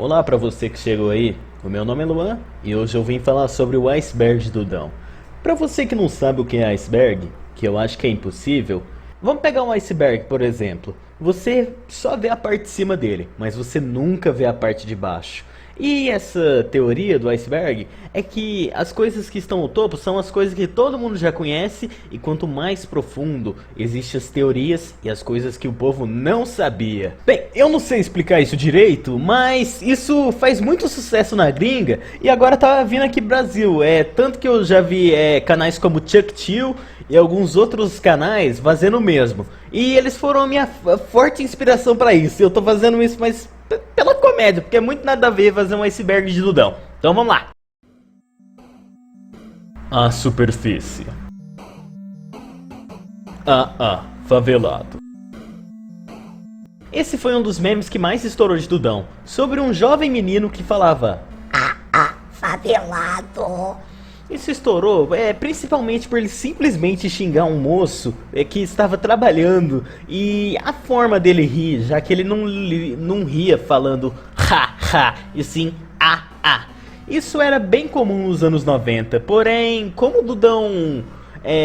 Olá para você que chegou aí, o meu nome é Luan e hoje eu vim falar sobre o iceberg de Dudão. Para você que não sabe o que é iceberg, que eu acho que é impossível, vamos pegar um iceberg por exemplo. Você só vê a parte de cima dele, mas você nunca vê a parte de baixo. E essa teoria do iceberg é que as coisas que estão no topo são as coisas que todo mundo já conhece, e quanto mais profundo existem as teorias e as coisas que o povo não sabia. Bem, eu não sei explicar isso direito, mas isso faz muito sucesso na gringa e agora tá vindo aqui pro Brasil. Tanto que eu já vi canais como Chuck Chill e alguns outros canais fazendo o mesmo. E eles foram a minha forte inspiração para isso. Eu tô fazendo isso, mas pela comédia, porque é muito nada a ver fazer um iceberg de Dudão. Então vamos lá. A superfície. Favelado. Esse foi um dos memes que mais estourou de Dudão, sobre um jovem menino que falava favelado. Isso estourou principalmente por ele simplesmente xingar um moço que estava trabalhando, e a forma dele rir, já que ele não ria falando ha, e sim ah. Isso era bem comum nos anos 90, porém, como o Dudão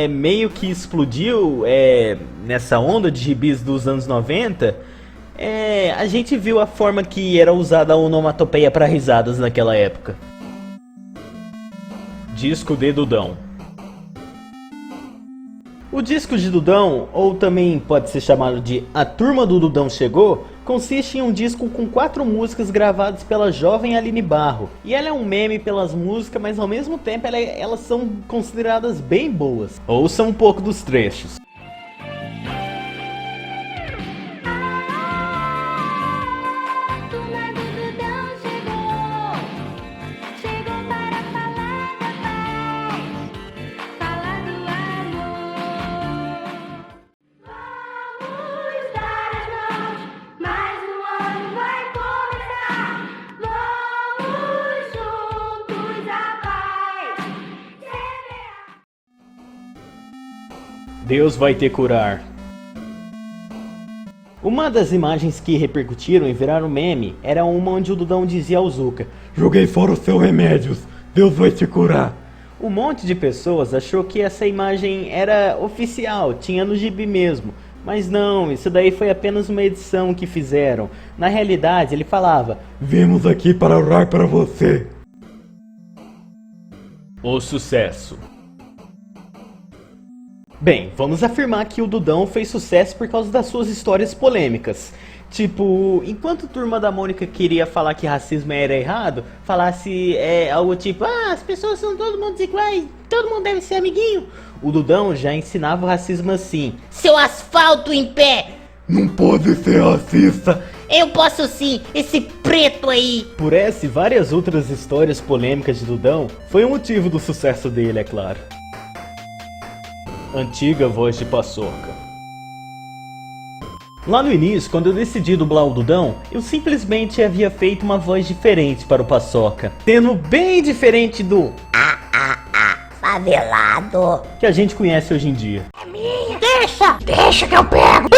meio que explodiu nessa onda de gibis dos anos 90, a gente viu a forma que era usada a onomatopeia para risadas naquela época. Disco de Dudão. O disco de Dudão, ou também pode ser chamado de A Turma do Dudão Chegou, consiste em um disco com 4 músicas gravadas pela jovem Aline Barro. E ela é um meme pelas músicas, mas ao mesmo tempo elas são consideradas bem boas. Ouça um pouco dos trechos. Deus vai te curar. Uma das imagens que repercutiram e viraram meme era uma onde o Dudão dizia ao Zuka: "Joguei fora os seus remédios, Deus vai te curar." Um monte de pessoas achou que essa imagem era oficial, tinha no gibi mesmo. Mas não, isso daí foi apenas uma edição que fizeram. Na realidade ele falava: "Vimos aqui para orar para você." O sucesso. Bem, vamos afirmar que o Dudão fez sucesso por causa das suas histórias polêmicas. Tipo, enquanto a Turma da Mônica queria falar que racismo era errado, falasse algo tipo: as pessoas são todo mundo iguais, todo mundo deve ser amiguinho. O Dudão já ensinava o racismo assim: seu asfalto em pé, não pode ser racista. Eu posso sim, esse preto aí. Por essa e várias outras histórias polêmicas de Dudão, foi o motivo do sucesso dele, é claro. Antiga voz de Paçoca. Lá no início, quando eu decidi dublar o Dudão, eu simplesmente havia feito uma voz diferente para o Paçoca, sendo bem diferente do favelado que a gente conhece hoje em dia. É minha, deixa que eu pego.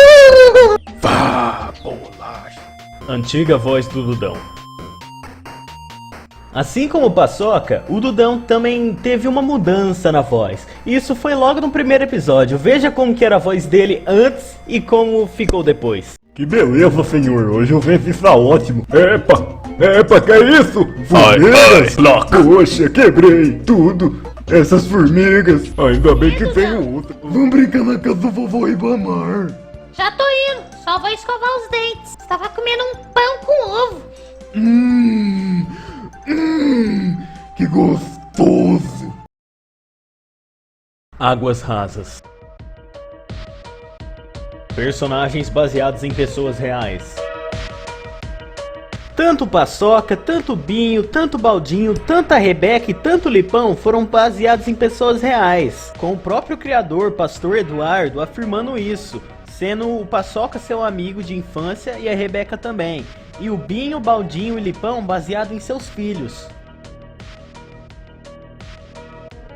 Vá, bolacha. Antiga voz do Dudão. Assim como o Paçoca, o Dudão também teve uma mudança na voz. Isso foi logo no primeiro episódio. Veja como que era a voz dele antes e como ficou depois. Que beleza, senhor. Hoje o vento está ótimo. Epa, que é isso? Formigas? Poxa, quebrei tudo. Essas formigas. Ainda bem que tem outra. Vamos brincar na casa do vovô Ribamar. Já tô indo, só vou escovar os dentes. Estava comendo um pão com ovo. Que gostoso! Águas rasas. Personagens baseados em pessoas reais. Tanto o Paçoca, tanto o Binho, tanto o Baldinho, tanto a Rebeca e tanto o Lipão foram baseados em pessoas reais, com o próprio criador, Pastor Eduardo, afirmando isso, sendo o Paçoca seu amigo de infância e a Rebeca também, e o Binho, Baldinho e Lipão baseado em seus filhos.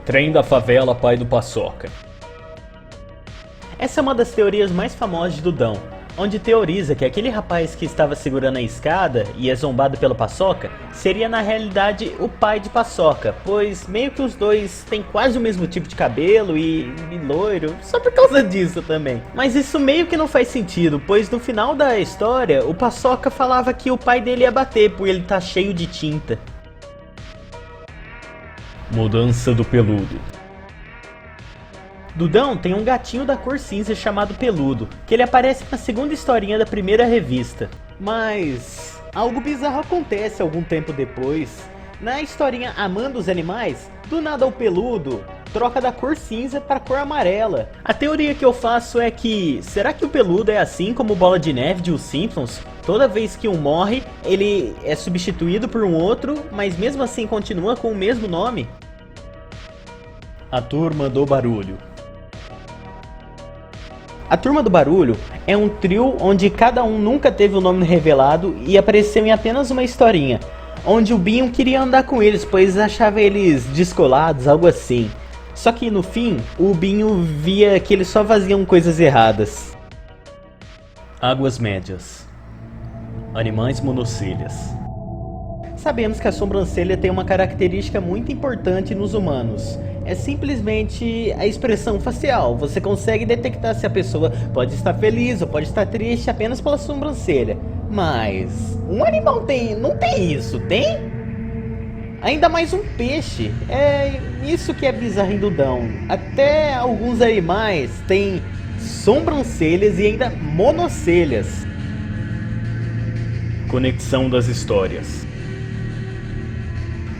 Trem da favela, pai do Paçoca. Essa é uma das teorias mais famosas de Dudão, onde teoriza que aquele rapaz que estava segurando a escada e é zombado pelo Paçoca seria na realidade o pai de Paçoca, pois meio que os dois têm quase o mesmo tipo de cabelo e loiro, só por causa disso também. Mas isso meio que não faz sentido, pois no final da história o Paçoca falava que o pai dele ia bater por ele tá cheio de tinta. Mudança do Peludo. Dudão tem um gatinho da cor cinza chamado Peludo, que ele aparece na segunda historinha da primeira revista. Mas algo bizarro acontece algum tempo depois. Na historinha Amando os Animais, do nada o Peludo troca da cor cinza para a cor amarela. A teoria que eu faço é que, será que o Peludo é assim como o Bola de Neve de Os Simpsons? Toda vez que um morre, ele é substituído por um outro, mas mesmo assim continua com o mesmo nome? A Turma do Barulho. A Turma do Barulho é um trio onde cada um nunca teve o nome revelado e apareceu em apenas uma historinha, onde o Binho queria andar com eles, pois achava eles descolados, algo assim. Só que no fim, o Binho via que eles só faziam coisas erradas. Águas Médias. Animais monocelhas. Sabemos que a sobrancelha tem uma característica muito importante nos humanos. É simplesmente a expressão facial. Você consegue detectar se a pessoa pode estar feliz ou pode estar triste apenas pela sobrancelha. Mas um animal não tem isso, tem? Ainda mais um peixe. É isso que é bizarro em Dudão. Até alguns animais têm sobrancelhas e ainda monocelhas. Conexão das histórias.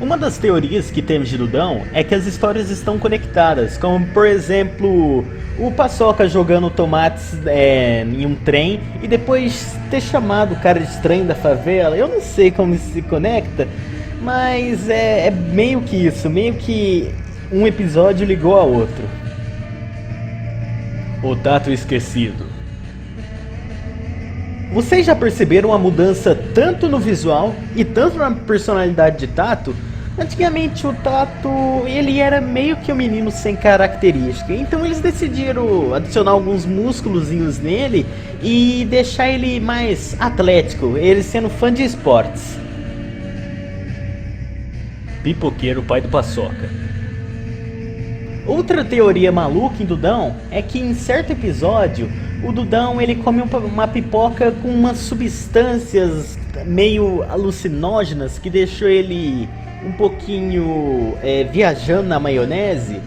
Uma das teorias que temos de Dudão é que as histórias estão conectadas, como por exemplo, o Paçoca jogando tomates em um trem e depois ter chamado o cara de estranho da favela. Eu não sei como isso se conecta, mas é meio que isso, meio que um episódio ligou a outro. O Tato Esquecido. Vocês já perceberam a mudança tanto no visual e tanto na personalidade de Tato? Antigamente o Tato, ele era meio que um menino sem característica, então eles decidiram adicionar alguns músculozinhos nele e deixar ele mais atlético, ele sendo fã de esportes. Pipoqueiro, pai do Paçoca. Outra teoria maluca em Dudão é que em certo episódio o Dudão ele come uma pipoca com umas substâncias meio alucinógenas que deixou ele um pouquinho viajando na maionese.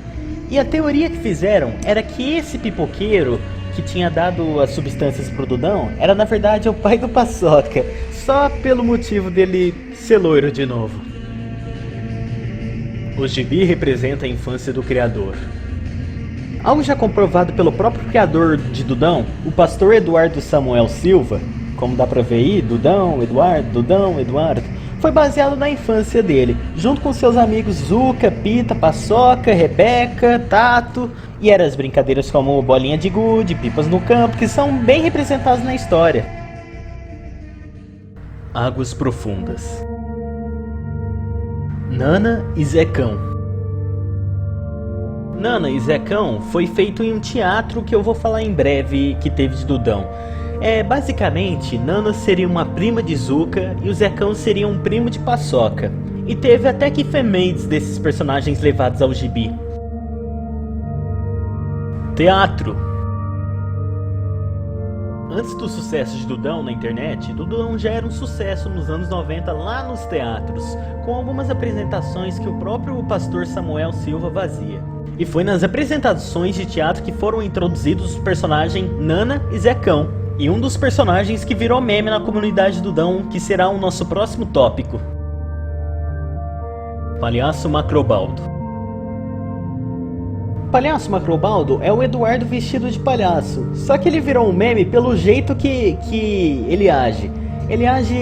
E a teoria que fizeram era que esse pipoqueiro que tinha dado as substâncias pro Dudão era na verdade o pai do Paçoca, só pelo motivo dele ser loiro de novo. O gibi representa a infância do criador. Algo já comprovado pelo próprio criador de Dudão, o pastor Eduardo Samuel Silva, como dá pra ver aí, Dudão, Eduardo, foi baseado na infância dele, junto com seus amigos Zuca, Pita, Paçoca, Rebeca, Tato, e eram as brincadeiras como bolinha de gude, pipas no campo, que são bem representadas na história. Águas Profundas. Nana e Zecão. Nana e Zecão foi feito em um teatro que eu vou falar em breve que teve de Dudão. Basicamente, Nana seria uma prima de Zuca e o Zecão seria um primo de Paçoca. E teve até que fanmades desses personagens levados ao gibi. Teatro. Antes do sucesso de Dudão na internet, Dudão já era um sucesso nos anos 90 lá nos teatros, com algumas apresentações que o próprio pastor Samuel Silva fazia. E foi nas apresentações de teatro que foram introduzidos os personagens Nana e Zecão. E um dos personagens que virou meme na comunidade Dudão, que será o nosso próximo tópico. Palhaço Macrobaldo. Palhaço Macrobaldo é o Eduardo vestido de palhaço, só que ele virou um meme pelo jeito que ele age. Ele age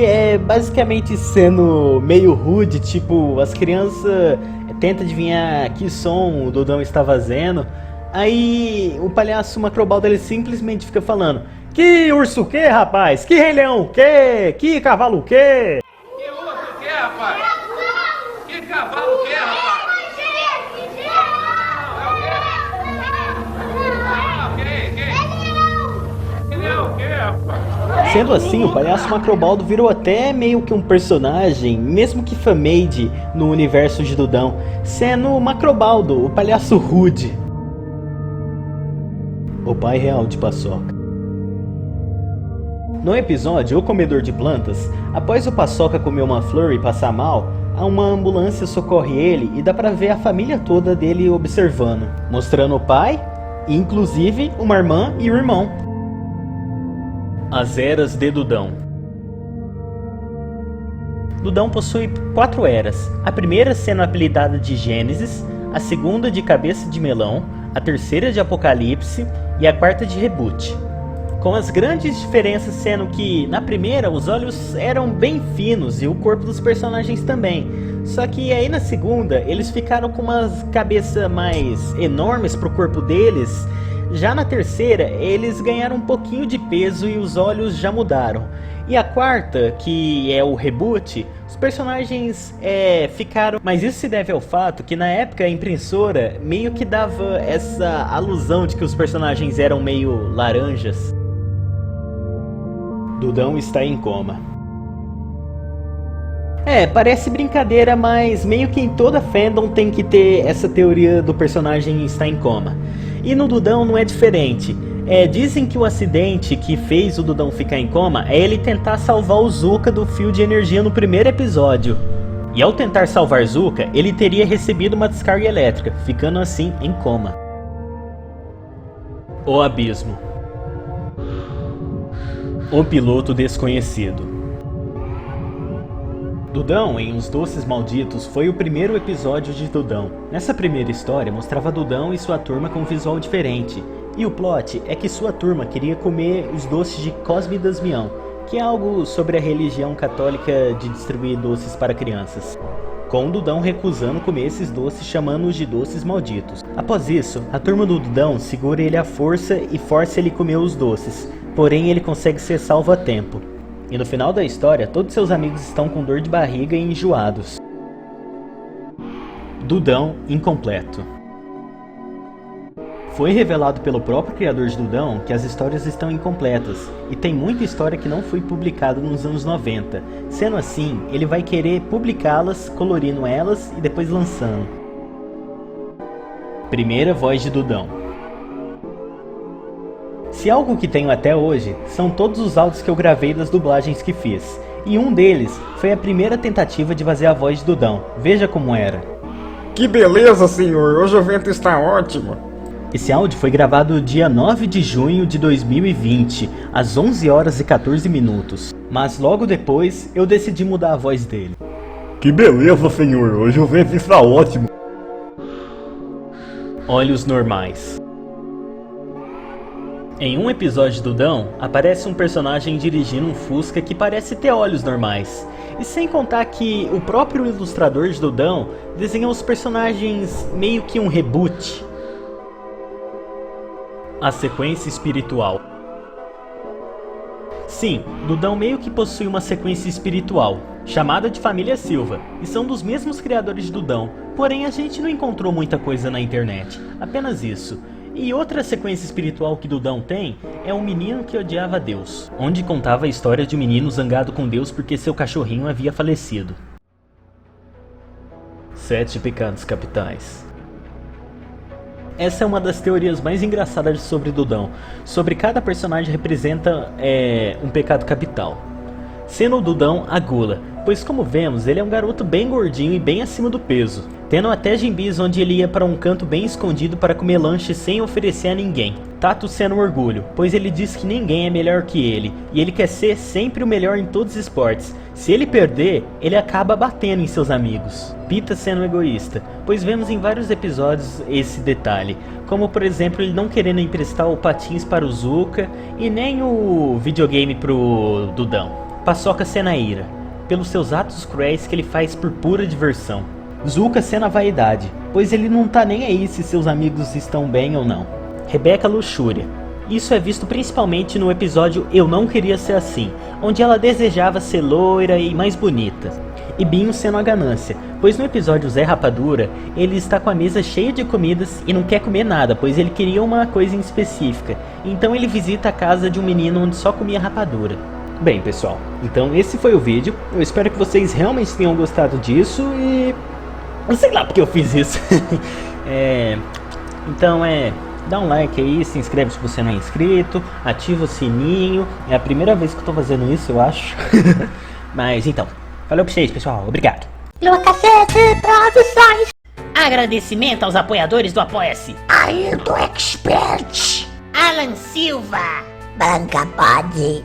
basicamente sendo meio rude, tipo, as crianças tentam adivinhar que som o Dudão está fazendo. Aí o palhaço Macrobaldo ele simplesmente fica falando: que urso o que, rapaz? Que rei leão o que? Que cavalo o que? Que urso o que, rapaz? Que cavalo o que, rapaz? Que leão o que, rapaz? rapaz? Sendo assim, o palhaço Macrobaldo virou até meio que um personagem, mesmo que fan-made no universo de Dudão, sendo o Macrobaldo, o palhaço rude. O pai real de Paçoca. No episódio O Comedor de Plantas, após o Paçoca comer uma flor e passar mal, uma ambulância socorre ele e dá pra ver a família toda dele observando, mostrando o pai, e inclusive uma irmã e o irmão. As Eras de Dudão. Dudão possui 4 eras, a primeira sendo apelidada de Gênesis, a segunda de Cabeça de Melão, a terceira de Apocalipse e a quarta de Reboot. Com as grandes diferenças sendo que, na primeira, os olhos eram bem finos e o corpo dos personagens também. Só que aí na segunda, eles ficaram com umas cabeças mais enormes pro corpo deles. Já na terceira, eles ganharam um pouquinho de peso e os olhos já mudaram. E a quarta, que é o Reboot, os personagens ficaram... Mas isso se deve ao fato que na época a impressora meio que dava essa alusão de que os personagens eram meio laranjas. Dudão está em coma. Parece brincadeira, mas meio que em toda fandom tem que ter essa teoria do personagem estar em coma. E no Dudão não é diferente. Dizem que o acidente que fez o Dudão ficar em coma é ele tentar salvar o Zuka do fio de energia no primeiro episódio. E ao tentar salvar Zuka, ele teria recebido uma descarga elétrica, ficando assim em coma. O Abismo. O Piloto Desconhecido. Dudão em Os Doces Malditos foi o primeiro episódio de Dudão. Nessa primeira história mostrava Dudão e sua turma com um visual diferente. E o plot é que sua turma queria comer os doces de Cosme e Dasmião, que é algo sobre a religião católica de distribuir doces para crianças. Com o Dudão recusando comer esses doces, chamando-os de doces malditos. Após isso, a turma do Dudão segura ele à força e força ele a comer os doces. Porém, ele consegue ser salvo a tempo. E no final da história, todos seus amigos estão com dor de barriga e enjoados. Dudão incompleto. Foi revelado pelo próprio criador de Dudão que as histórias estão incompletas, e tem muita história que não foi publicada nos anos 90. Sendo assim, ele vai querer publicá-las, colorindo elas e depois lançando. Primeira voz de Dudão. Se algo que tenho até hoje, são todos os áudios que eu gravei das dublagens que fiz. E um deles foi a primeira tentativa de fazer a voz de Dudão. Veja como era. Que beleza, senhor! Hoje o vento está ótimo! Esse áudio foi gravado dia 9 de junho de 2020, às 11 horas e 14 minutos. Mas logo depois, eu decidi mudar a voz dele. Que beleza, senhor! Hoje o vento está ótimo! Olhos normais. Em um episódio de Dudão, aparece um personagem dirigindo um Fusca que parece ter olhos normais. E sem contar que o próprio ilustrador de Dudão desenhou os personagens meio que um reboot. A sequência espiritual. Sim, Dudão meio que possui uma sequência espiritual, chamada de Família Silva, e são dos mesmos criadores de Dudão, porém a gente não encontrou muita coisa na internet, apenas isso. E outra sequência espiritual que Dudão tem é Um Menino que Odiava Deus, onde contava a história de um menino zangado com Deus porque seu cachorrinho havia falecido. 7 Pecados Capitais. Essa é uma das teorias mais engraçadas sobre Dudão. Sobre cada personagem representa um pecado capital. Sendo o Dudão a gula, pois como vemos, ele é um garoto bem gordinho e bem acima do peso. Tendo até gimbis onde ele ia para um canto bem escondido para comer lanche sem oferecer a ninguém. Tato sendo um orgulho, pois ele diz que ninguém é melhor que ele, e ele quer ser sempre o melhor em todos os esportes. Se ele perder, ele acaba batendo em seus amigos. Pita sendo egoísta, pois vemos em vários episódios esse detalhe, como por exemplo ele não querendo emprestar o patins para o Zuka e nem o videogame pro Dudão. Paçoca sendo a ira, pelos seus atos cruéis que ele faz por pura diversão. Zuka sendo a vaidade, pois ele não tá nem aí se seus amigos estão bem ou não. Rebeca luxúria, Isso é visto principalmente no episódio Eu Não Queria Ser Assim, onde ela desejava ser loira e mais bonita. E Binho sendo a ganância, pois no episódio Zé Rapadura, ele está com a mesa cheia de comidas e não quer comer nada, pois ele queria uma coisa em específica. Então ele visita a casa de um menino onde só comia rapadura. Bem, pessoal, então esse foi o vídeo. Eu espero que vocês realmente tenham gostado disso e... eu sei lá porque eu fiz isso. Então dá um like aí, se inscreve se você não é inscrito, ativa o sininho. É a primeira vez que eu tô fazendo isso, eu acho. Mas então, valeu pra vocês, pessoal. Obrigado. Lucas Produções. Agradecimento aos apoiadores do Apoia-se. Ailton Expert. Alan Silva. Branca Pode.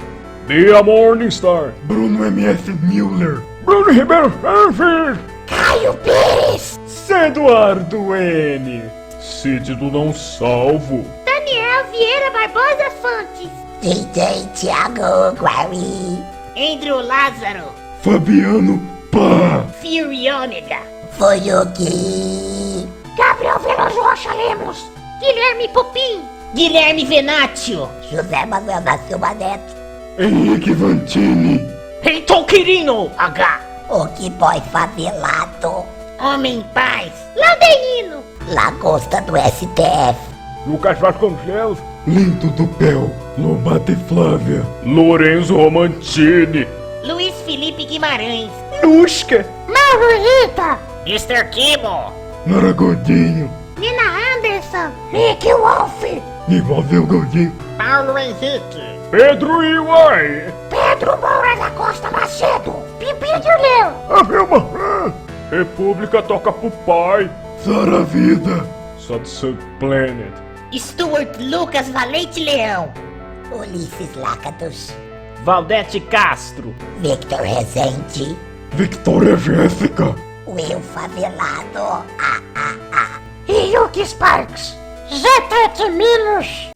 Bia Morningstar. Bruno MS Müller. Bruno Ribeiro Ferrer. Caio Pires. Eduardo N. Cid do Não Salvo. Daniel Vieira Barbosa Fontes. DJ Thiago Guari. Andrew Lázaro. Fabiano Pá. Fury Ômega. Fuyuki. Gabriel Veloso Rocha Lemos. Guilherme Pupim. Guilherme Venatio. José Manuel da Silva Neto. Henrique Vantini. Heitor Quirino. H. O que boy favelado. Homem Paz. Ladeino. Lagosta do STF. Lucas Vasconcelos. Lindo do Pel. Lomate Flávia. Lorenzo Romantini. Luiz Felipe Guimarães. Lusca. Mauro Rita. Mr. Kibo. Nara Godinho. Nina Anderson. Nick Wolf. Nivalveu Godinho. Paulo Henrique. Pedro Iwai. Pedro Moura da Costa Macedo. Pipi de Leu. A Vilma. República toca pro pai. Sara Vida. Satsang Planet. Stuart Lucas Valente Leão. Ulisses Lácados. Valdete Castro. Victor Rezende. Victoria Jéssica. Will Favelado. E Yuki Sparks. Zetete Milos.